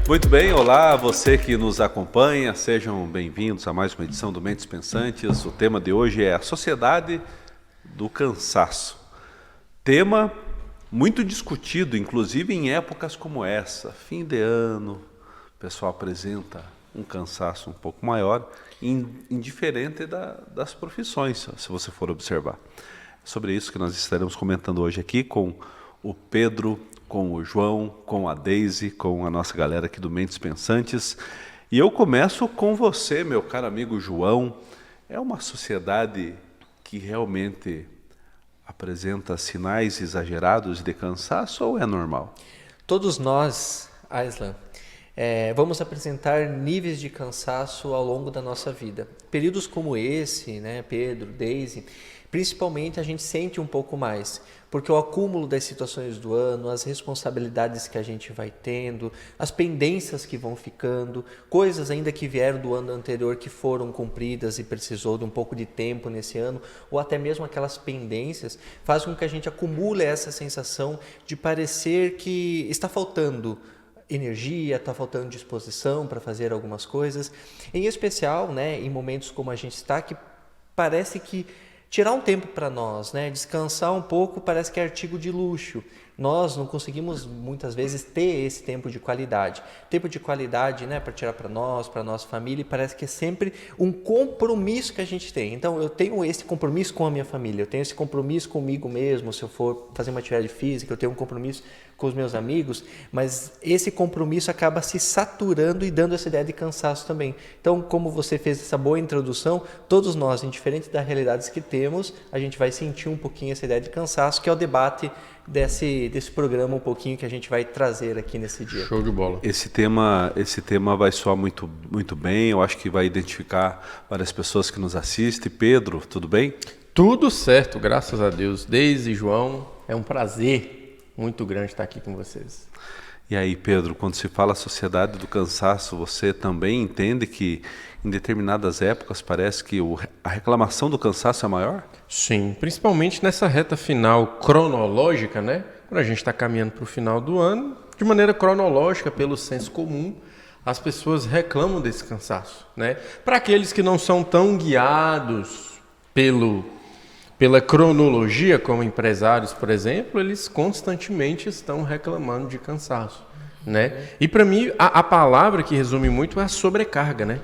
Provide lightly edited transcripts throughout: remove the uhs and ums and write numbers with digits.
Muito bem, olá, você que nos acompanha, sejam bem-vindos a mais uma edição do Mentes Pensantes. O tema de hoje é a sociedade do cansaço. Tema muito discutido, inclusive em épocas como essa, fim de ano, o pessoal apresenta um cansaço um pouco maior, indiferente das profissões, se você for observar. É sobre isso que nós estaremos comentando hoje aqui com o Pedro, com o João, com a Deise, com a nossa galera aqui do Mentes Pensantes. E eu começo com você, meu caro amigo João. É uma sociedade que realmente apresenta sinais exagerados de cansaço ou é normal? Todos nós, Aislan, vamos apresentar níveis de cansaço ao longo da nossa vida. Períodos como esse, né, Pedro, Deise, principalmente a gente sente um pouco mais, porque o acúmulo das situações do ano, as responsabilidades que a gente vai tendo, as pendências que vão ficando, coisas ainda que vieram do ano anterior que foram cumpridas e precisou de um pouco de tempo nesse ano, ou até mesmo aquelas pendências, faz com que a gente acumule essa sensação de parecer que está faltando energia, está faltando disposição para fazer algumas coisas, em especial, né, em momentos como a gente está, que parece que tirar um tempo para nós, né? Descansar um pouco parece que é artigo de luxo. Nós não conseguimos muitas vezes ter esse tempo de qualidade. Tempo de qualidade, né, para tirar para nós, para nossa família, e parece que é sempre um compromisso que a gente tem. Então, eu tenho esse compromisso com a minha família, eu tenho esse compromisso comigo mesmo, se eu for fazer uma atividade física, eu tenho um compromisso com os meus amigos, mas esse compromisso acaba se saturando e dando essa ideia de cansaço também. Então, como você fez essa boa introdução, todos nós, indiferente das realidades que temos, a gente vai sentir um pouquinho essa ideia de cansaço, que é o debate desse programa um pouquinho que a gente vai trazer aqui nesse dia. Show de bola. Esse tema vai soar muito, muito bem, eu acho que vai identificar várias pessoas que nos assistem. Pedro, tudo bem? Tudo certo, graças a Deus. Deise e João, é um prazer muito grande estar aqui com vocês. E aí, Pedro, quando se fala sociedade do cansaço, você também entende que em determinadas épocas parece que a reclamação do cansaço é maior? Sim, principalmente nessa reta final cronológica, né? Quando a gente está caminhando para o final do ano, de maneira cronológica, pelo senso comum, as pessoas reclamam desse cansaço, né? Para aqueles que não são tão guiados pela cronologia, como empresários, por exemplo, eles constantemente estão reclamando de cansaço, né? E para mim, a palavra que resume muito é a sobrecarga, né?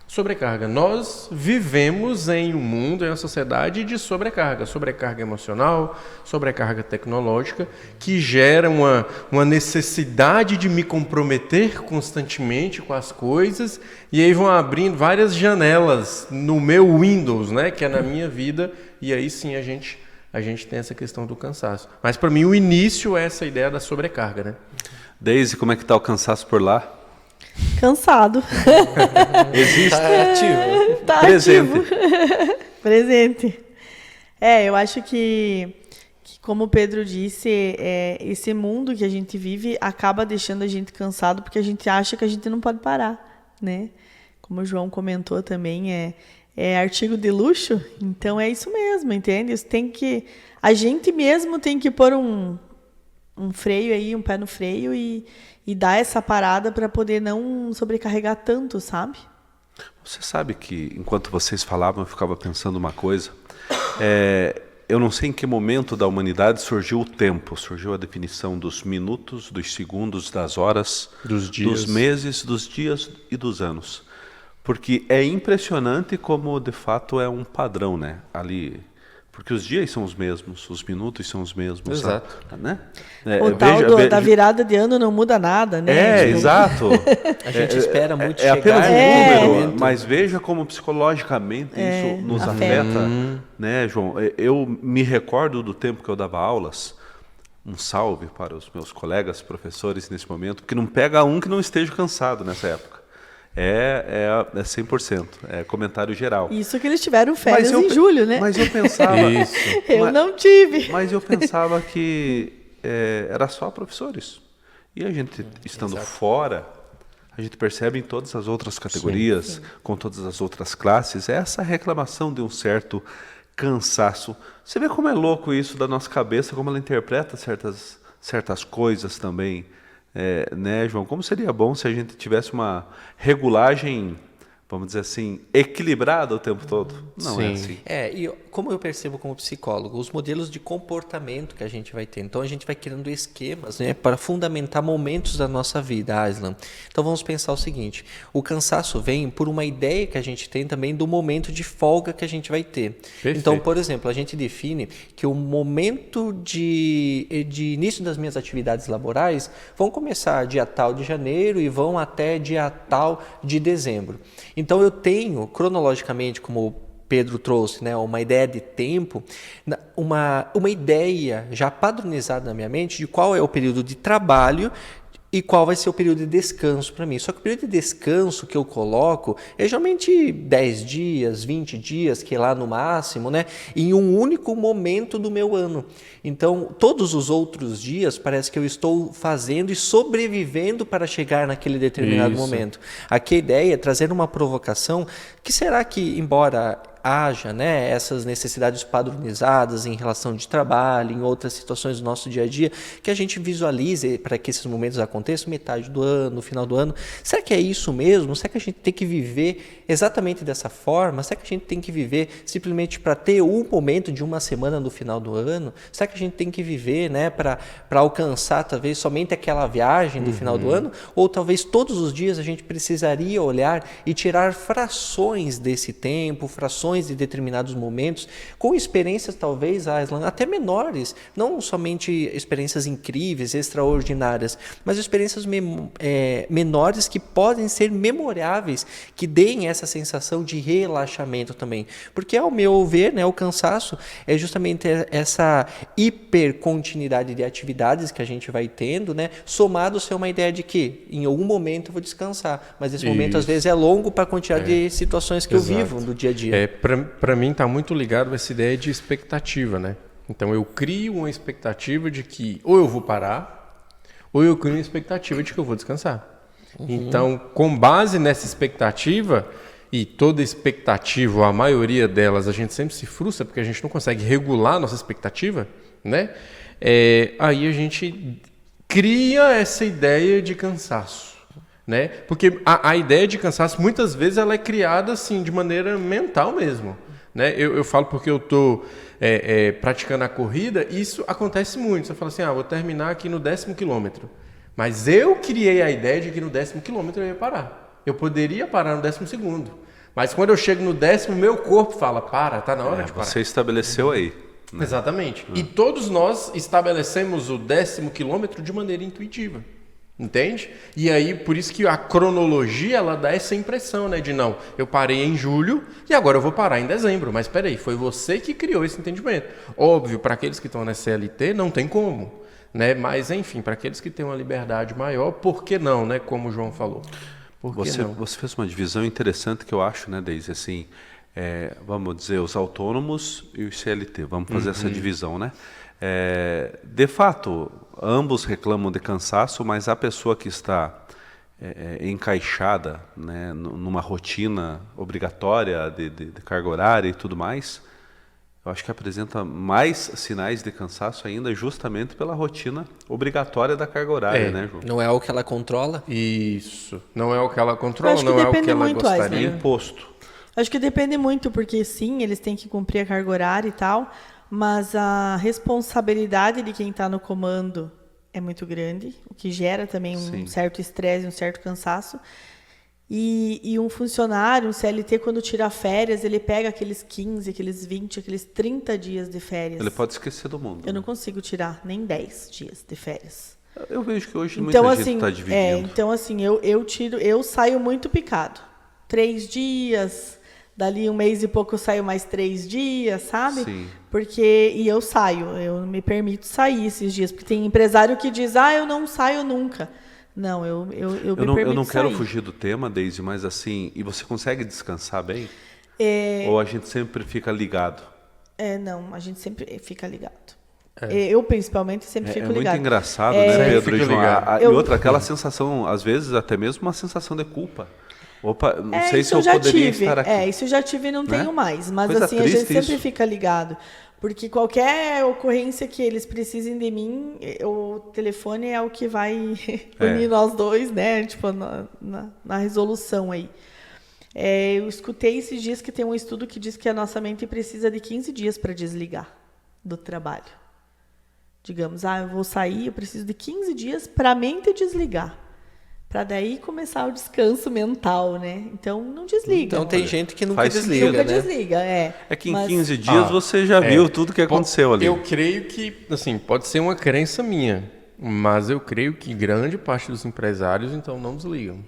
Sobrecarga. Nós vivemos em um mundo, em uma sociedade de sobrecarga. Sobrecarga emocional, sobrecarga tecnológica, que gera uma necessidade de me comprometer constantemente com as coisas, e aí vão abrindo várias janelas no meu Windows, né, que é na minha vida, e aí sim a gente tem essa questão do cansaço. Mas para mim o início é essa ideia da sobrecarga, né? Deise, como é que está o cansaço por lá? Cansado. Existe? Tá ativo. Tá Presente. ativo. Presente. Eu acho que como o Pedro disse, esse mundo que a gente vive acaba deixando a gente cansado porque a gente acha que a gente não pode parar, né? Como o João comentou também, é artigo de luxo, então é isso mesmo, entende? A gente mesmo tem que pôr um freio aí, um pé no freio e dar essa parada para poder não sobrecarregar tanto, sabe? Você sabe que, enquanto vocês falavam, eu ficava pensando uma coisa. Eu não sei em que momento da humanidade surgiu o tempo, surgiu a definição dos minutos, dos segundos, das horas, Dos dias. dos meses, dos dias e dos anos. Porque é impressionante como, de fato, é um padrão, né? Ali, porque os dias são os mesmos, os minutos são os mesmos. Exato. Né? O tal da virada de ano não muda nada, né? Exato. A gente espera muito É chegar apenas no um número, momento. mas veja como psicologicamente isso nos afeta, né, João? Eu me recordo do tempo que eu dava aulas. Um salve para os meus colegas professores nesse momento, porque não pega um que não esteja cansado nessa época. É 100%, é comentário geral. Isso que eles tiveram férias em julho, né? Mas eu pensava... Isso. Eu não tive. Mas eu pensava que era só professores. E a gente, estando fora, a gente percebe em todas as outras categorias, com todas as outras classes, essa reclamação de um certo cansaço. Você vê como é louco isso da nossa cabeça, como ela interpreta certas coisas também. né, João? Como seria bom se a gente tivesse uma regulagem, vamos dizer assim, equilibrada o tempo todo? Não é assim. E como eu percebo como psicólogo, os modelos de comportamento que a gente vai ter. Então, a gente vai criando esquemas, né, para fundamentar momentos da nossa vida, Aslan. Então, vamos pensar o seguinte. O cansaço vem por uma ideia que a gente tem também do momento de folga que a gente vai ter. Perfeito. Então, por exemplo, a gente define que o momento de início das minhas atividades laborais vão começar dia tal de janeiro e vão até dia tal de dezembro. Então, eu tenho, cronologicamente, como o Pedro trouxe, né, uma ideia de tempo, uma ideia já padronizada na minha mente de qual é o período de trabalho e qual vai ser o período de descanso para mim. Só que o período de descanso que eu coloco é geralmente 10 dias, 20 dias, que é lá no máximo, né, em um único momento do meu ano. Então, todos os outros dias parece que eu estou fazendo e sobrevivendo para chegar naquele determinado momento. Aqui a ideia é trazer uma provocação que será que, embora haja, né, essas necessidades padronizadas em relação de trabalho, em outras situações do nosso dia a dia, que a gente visualize para que esses momentos aconteçam metade do ano, no final do ano. Será que é isso mesmo? Será que a gente tem que viver exatamente dessa forma? Será que a gente tem que viver simplesmente para ter um momento de uma semana no final do ano? Será que a gente tem que viver, né, para alcançar talvez somente aquela viagem do final do ano? Ou talvez todos os dias a gente precisaria olhar e tirar frações desse tempo, frações de determinados momentos, com experiências talvez, Aslan, até menores, não somente experiências incríveis, extraordinárias, mas experiências menores que podem ser memoráveis, que deem essa sensação de relaxamento também. Porque, ao meu ver, né, o cansaço é justamente essa hipercontinuidade de atividades que a gente vai tendo, né, somado a ser uma ideia de que em algum momento eu vou descansar, mas esse momento às vezes é longo para a quantidade de situações que eu vivo no dia a dia. Para mim está muito ligado a essa ideia de expectativa, né? Então eu crio uma expectativa de que ou eu vou parar, ou eu crio uma expectativa de que eu vou descansar. Então, com base nessa expectativa, e toda expectativa, ou a maioria delas, a gente sempre se frustra porque a gente não consegue regular a nossa expectativa, né? Aí a gente cria essa ideia de cansaço. Né? Porque a ideia de cansaço muitas vezes ela é criada assim de maneira mental mesmo, né? Eu falo porque eu estou praticando a corrida e isso acontece muito. Você fala assim, vou terminar aqui no 10º quilômetro, mas eu criei a ideia de que no 10º quilômetro eu ia parar. Eu poderia parar no 12º, mas quando eu chego no 10º, meu corpo fala, tá na hora de parar. Você estabeleceu aí, né? Exatamente. E todos nós estabelecemos o 10º quilômetro de maneira intuitiva. Entende? E aí, por isso que a cronologia, ela dá essa impressão, né? De não, eu parei em julho e agora eu vou parar em dezembro. Mas espera aí, foi você que criou esse entendimento. Óbvio, para aqueles que estão na CLT, não tem como, né? Mas, enfim, para aqueles que têm uma liberdade maior, por que não, né? Como o João falou. Você fez uma divisão interessante que eu acho, né, Deise? Assim, vamos dizer, os autônomos e os CLT. Vamos fazer essa divisão, né? De fato, ambos reclamam de cansaço, mas a pessoa que está encaixada, né, numa rotina obrigatória de carga horária e tudo mais, eu acho que apresenta mais sinais de cansaço ainda justamente pela rotina obrigatória da carga horária, né, João? Não é o que ela controla? Isso. Não é o que ela controla, acho que não é o depende que ela muito, gostaria. Imposto. Acho que depende muito, porque sim, eles têm que cumprir a carga horária e tal, mas a responsabilidade de quem está no comando é muito grande, o que gera também um certo estresse, um certo cansaço. E um funcionário, um CLT, quando tira férias, ele pega aqueles 15, aqueles 20, aqueles 30 dias de férias. Ele pode esquecer do mundo. Eu não consigo tirar nem 10 dias de férias. Eu vejo que hoje Então, muita assim, gente está dividindo. então, assim, eu saio muito picado. 3 dias, dali um mês e pouco eu saio mais 3 dias, sabe? Sim. E eu saio, eu me permito sair esses dias, porque tem empresário que diz, eu não saio nunca. Não, eu me permito Eu não quero sair. fugir do tema, Deise, mas assim, e você consegue descansar bem? Ou a gente sempre fica ligado? Não, a gente sempre fica ligado. Eu, principalmente, sempre fico ligado. É muito engraçado, né, Pedro? E João? E outra, aquela Uhum. sensação, às vezes, até mesmo uma sensação de culpa. Opa, não sei isso se eu já poderia tive. estar aqui. Isso eu já tive e não Né? tenho mais. Mas Coisa assim, a gente triste sempre isso. fica ligado. Porque qualquer ocorrência que eles precisem de mim, o telefone é o que vai unir nós dois, né? Tipo, na resolução aí. Eu escutei esses dias que tem um estudo que diz que a nossa mente precisa de 15 dias para desligar do trabalho. Digamos, eu vou sair, eu preciso de 15 dias para a mente desligar. Para daí começar o descanso mental, né? Então, não desliga. Então tem gente que nunca Faz desliga, Nunca né? desliga, É que em Mas- 15 dias você já viu tudo que aconteceu ali. Eu creio que, assim, pode ser uma crença minha, mas eu creio que grande parte dos empresários, então, não desligam.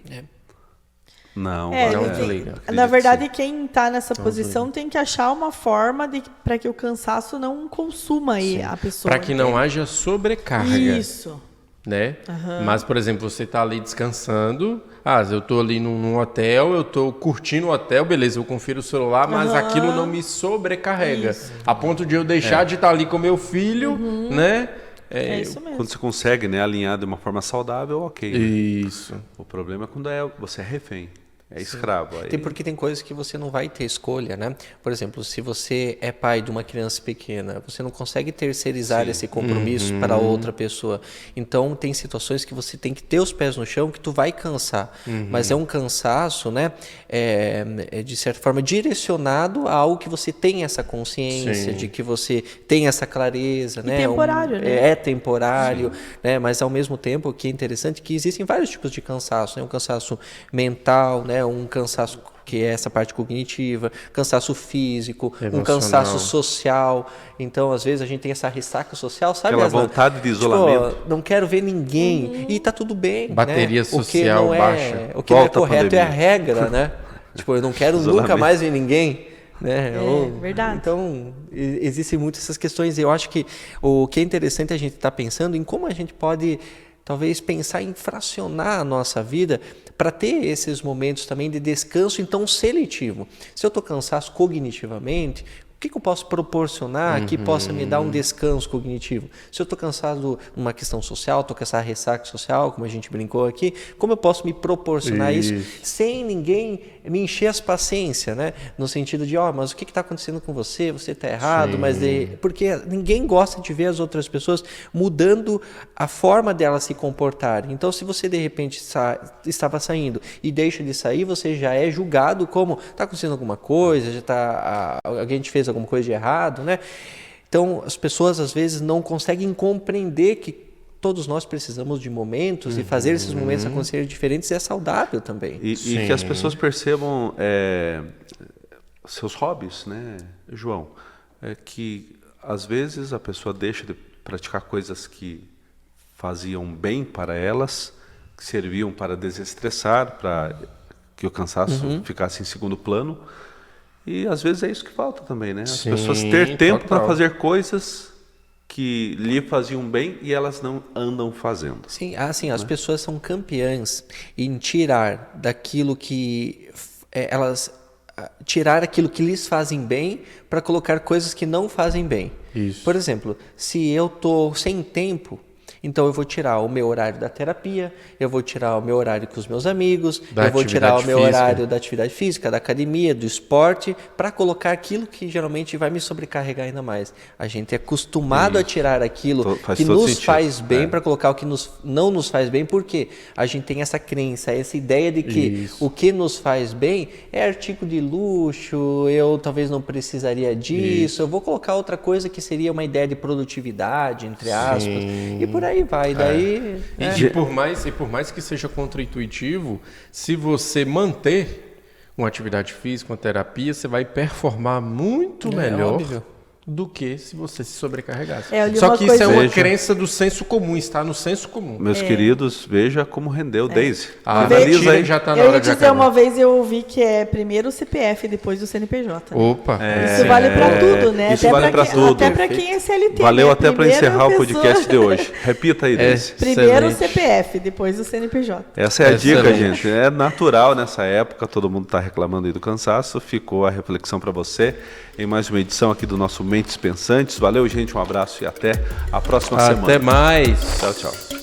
Não, não eu desliga. acredito Na que verdade, sim. quem está nessa posição tem que achar uma forma para que o cansaço não consuma aí a pessoa. Para que não entende? haja sobrecarga. Isso. Né? Mas, por exemplo, você tá ali descansando, eu tô ali num hotel, eu tô curtindo o hotel, beleza, eu confiro o celular, mas aquilo não me sobrecarrega. Isso. A ponto de eu deixar de estar ali com meu filho, né? É isso mesmo. Quando você consegue, né, alinhar de uma forma saudável, ok. Isso. O problema é quando você é refém, é escravo. Aí... Porque tem coisas que você não vai ter escolha, né? Por exemplo, se você é pai de uma criança pequena, você não consegue terceirizar esse compromisso para outra pessoa. Então, tem situações que você tem que ter os pés no chão, que tu vai cansar. Mas é um cansaço, né? É de certa forma direcionado a algo que você tem essa consciência, Sim. de que você tem essa clareza, né? temporário, né? É temporário, né? Mas ao mesmo tempo, o que é interessante é que existem vários tipos de cansaço, né? Um cansaço mental, né? Um cansaço que é essa parte cognitiva, cansaço físico, Emocional. um cansaço social. Então, às vezes, a gente tem essa ressaca social, sabe? Aquela Aslan? vontade de isolamento. Tipo, não quero ver ninguém. E tá tudo bem. Bateria né? social o que não baixa. O que não é Volta a correto é a pandemia. regra, né? Tipo, eu não quero nunca Isolamento. mais ver ninguém. Né? Verdade. Então, existem muitas essas questões. Eu acho que o que é interessante a gente estar pensando em como a gente pode, talvez, pensar em fracionar a nossa vida para ter esses momentos também de descanso, então, seletivo. Se eu estou cansado cognitivamente, o que eu posso proporcionar que possa me dar um descanso cognitivo? Se eu estou cansado numa questão social, estou com essa ressaca social, como a gente brincou aqui, como eu posso me proporcionar isso sem ninguém me encher as paciências, né? No sentido de, mas o que está acontecendo com você? Você está errado, porque ninguém gosta de ver as outras pessoas mudando a forma delas se comportarem. Então, se você de repente estava saindo e deixa de sair, você já é julgado como está acontecendo alguma coisa, alguém te fez alguma coisa de errado, né? Então, as pessoas às vezes não conseguem compreender que todos nós precisamos de momentos e fazer esses momentos acontecerem diferentes é saudável também. E que as pessoas percebam seus hobbies, né, João? Que às vezes a pessoa deixa de praticar coisas que faziam bem para elas, que serviam para desestressar, para que o cansaço ficasse em segundo plano. E às vezes é isso que falta também, né? As pessoas ter tempo para fazer coisas que lhe faziam bem e elas não andam fazendo. Sim, assim, as pessoas são campeãs em tirar daquilo que tirar aquilo que lhes fazem bem para colocar coisas que não fazem bem. Isso. Por exemplo, se eu tô sem tempo, então eu vou tirar o meu horário da terapia, eu vou tirar o meu horário com os meus amigos, eu vou tirar o meu horário da atividade física, da academia, do esporte, para colocar aquilo que geralmente vai me sobrecarregar ainda mais. A gente é acostumado a tirar aquilo que nos faz bem para colocar o que não nos faz bem, porque a gente tem essa crença, essa ideia de que o que nos faz bem é artigo de luxo, eu talvez não precisaria disso, eu vou colocar outra coisa que seria uma ideia de produtividade, entre aspas, e por aí vai. Daí, E por mais que seja contra-intuitivo, se você manter uma atividade física, uma terapia, você vai performar muito melhor óbvio. do que se você se sobrecarregasse. Eu li Só uma que coisa- isso é uma Veja. crença do senso comum, está no senso comum. Meus queridos, veja como rendeu Daisy. Mentira, Analisa aí. já está na Eu ia hora de dizer, acabar. uma vez eu ouvi que é primeiro o CPF, depois o CNPJ. Né? Opa. Isso vale pra tudo, né? Isso vale pra tudo. Até pra quem é CLT. Valeu né? até para Primeiro encerrar a o pessoa- podcast de hoje. Repita aí, Daisy. Primeiro o Excelente. CPF, depois o CNPJ. Essa é a dica, Excelente. gente. É natural nessa época, todo mundo está reclamando aí do cansaço. Ficou a reflexão para você em mais uma edição aqui do nosso Mentes Pensantes. Valeu, gente. Um abraço e até a próxima semana. Até mais. Tchau, tchau.